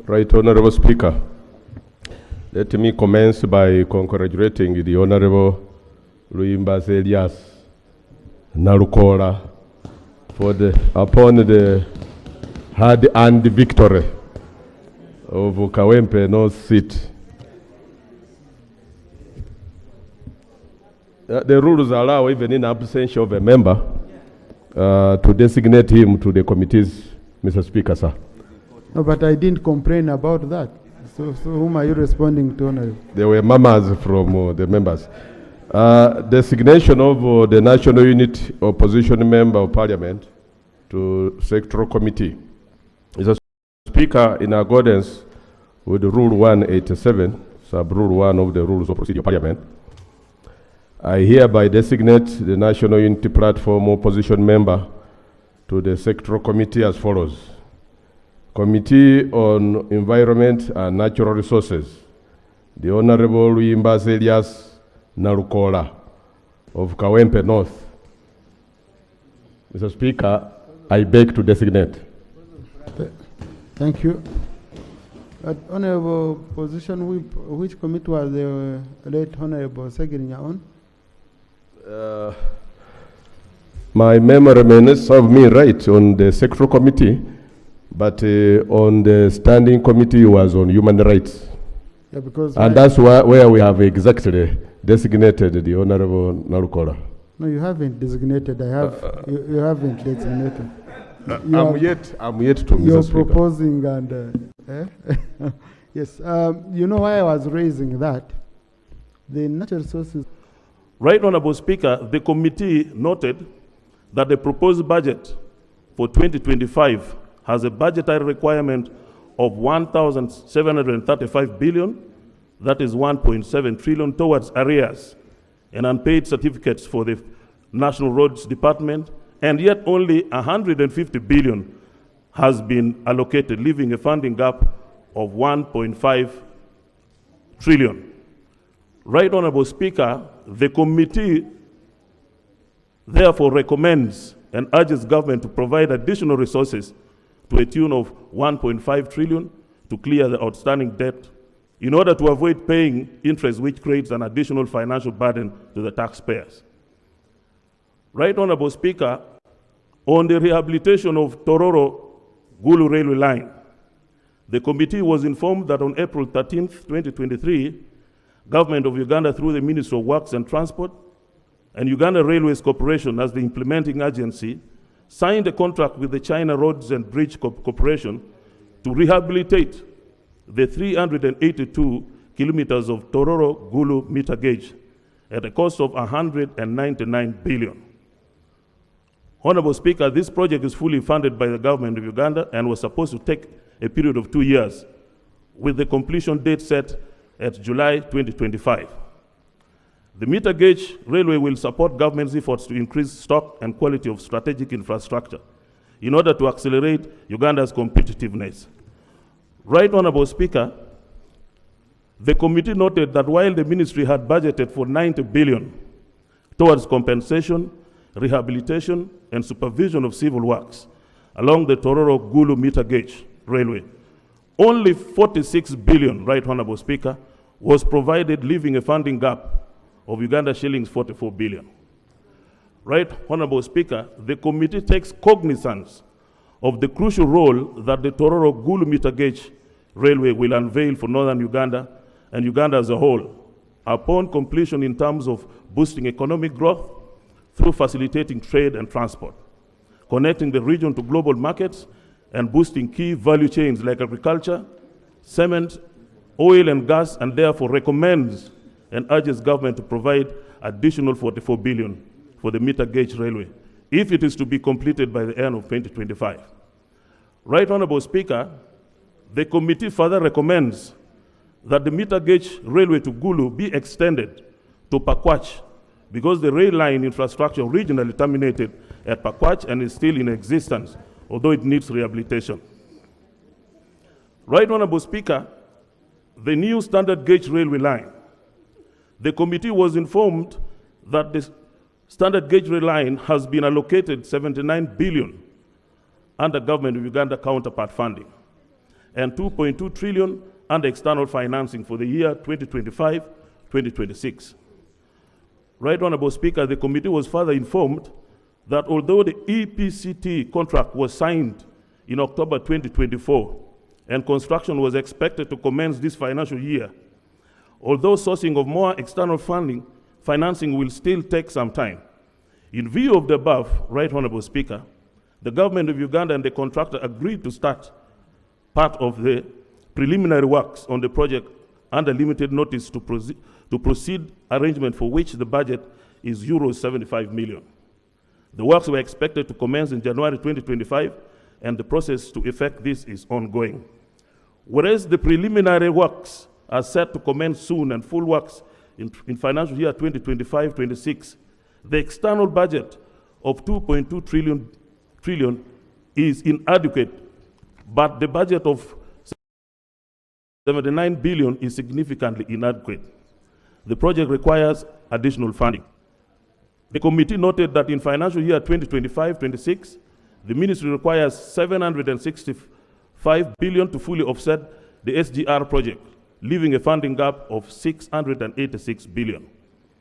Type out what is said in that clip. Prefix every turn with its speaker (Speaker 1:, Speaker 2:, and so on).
Speaker 1: Right Honorable Speaker, let me commence by congratulating the Honorable Nambeshe Nalukoola upon the hard-earned victory of Kawempe North seat. The rules allow, even in absence of a member, to designate him to the committees, Mr. Speaker, sir.
Speaker 2: No, but I didn't complain about that. So whom are you responding to, Honorable?
Speaker 1: There were murmurs from the members. Designation of the National Unit Opposition Member of Parliament to Sectoral Committee. Mr. Speaker, in accordance with Rule 187, Sub-Rule 1 of the Rules of Procedure of Parliament, I hereby designate the National Unity Platform Opposition Member to the Sectoral Committee as follows. Committee on Environment and Natural Resources, the Honorable Nambeshe Nalukoola of Kawempe North. Mr. Speaker, I beg to designate.
Speaker 2: Thank you. But Honorable position, which committee was the late Honorable Segirinya on?
Speaker 1: My memory may not serve me right on the Sectoral Committee, but on the Standing Committee was on Human Rights.
Speaker 2: Yeah, because
Speaker 1: and that's where we have exactly designated the Honorable Nalukoola.
Speaker 2: No, you haven't designated. I have. You haven't designated.
Speaker 1: I'm yet to.
Speaker 2: You're proposing and yes. You know why I was raising that? The natural resources.
Speaker 3: Right Honorable Speaker, the committee noted that the proposed budget for 2025 has a budgetary requirement of 1,735 billion, that is 1.7 trillion towards arrears and unpaid certificates for the National Roads Department, and yet only 150 billion has been allocated, leaving a funding gap of 1.5 trillion. Right Honorable Speaker, the committee therefore recommends and urges government to provide additional resources to a tune of 1.5 trillion to clear the outstanding debt in order to avoid paying interest, which creates an additional financial burden to the taxpayers. Right Honorable Speaker, on the rehabilitation of Tororo-Gulu railway line, the committee was informed that on April 13th, 2023, Government of Uganda, through the Ministry of Works and Transport and Uganda Railways Corporation as the implementing agency, signed a contract with the China Roads and Bridge Corporation to rehabilitate the 382 kilometers of Tororo-Gulu meter gauge at a cost of 199 billion. Honorable Speaker, this project is fully funded by the government of Uganda and was supposed to take a period of 2 years, with the completion date set at July 2025. The meter gauge railway will support government's efforts to increase stock and quality of strategic infrastructure in order to accelerate Uganda's competitiveness. Right Honorable Speaker, the committee noted that while the ministry had budgeted for 90 billion towards compensation, rehabilitation, and supervision of civil works along the Tororo-Gulu meter gauge railway, only 46 billion, Right Honorable Speaker, was provided, leaving a funding gap of Uganda shillings 44 billion. Right Honorable Speaker, the committee takes cognizance of the crucial role that the Tororo-Gulu meter gauge railway will unveil for northern Uganda and Uganda as a whole, upon completion in terms of boosting economic growth through facilitating trade and transport, connecting the region to global markets, and boosting key value chains like agriculture, cement, oil and gas, and therefore recommends and urges government to provide additional 44 billion for the meter gauge railway, if it is to be completed by the end of 2025. Right Honorable Speaker, the committee further recommends that the meter gauge railway to Gulu be extended to Pakwach, because the rail line infrastructure originally terminated at Pakwach and is still in existence, although it needs rehabilitation. Right Honorable Speaker, the new standard gauge railway line, the committee was informed that the standard gauge rail line has been allocated 79 billion under Government of Uganda counterpart funding. and 2.2 trillion under external financing for the year 2025-2026. Right Honorable Speaker, the committee was further informed that although the EPCT contract was signed in October 2024 and construction was expected to commence this financial year, although sourcing of more external financing will still take some time. In view of the above, Right Honorable Speaker, the government of Uganda and the contractor agreed to start part of the preliminary works on the project under limited notice to proceed arrangement for which the budget is Euros 75 million. The works were expected to commence in January 2025, and the process to effect this is ongoing. Whereas the preliminary works are set to commence soon and full works in financial year 2025-26, the external budget of 2.2 trillion is inadequate, but the budget of 79 billion is significantly inadequate. The project requires additional funding. The committee noted that in financial year 2025-26, the ministry requires 765 billion to fully offset the SGR project, leaving a funding gap of 686 billion.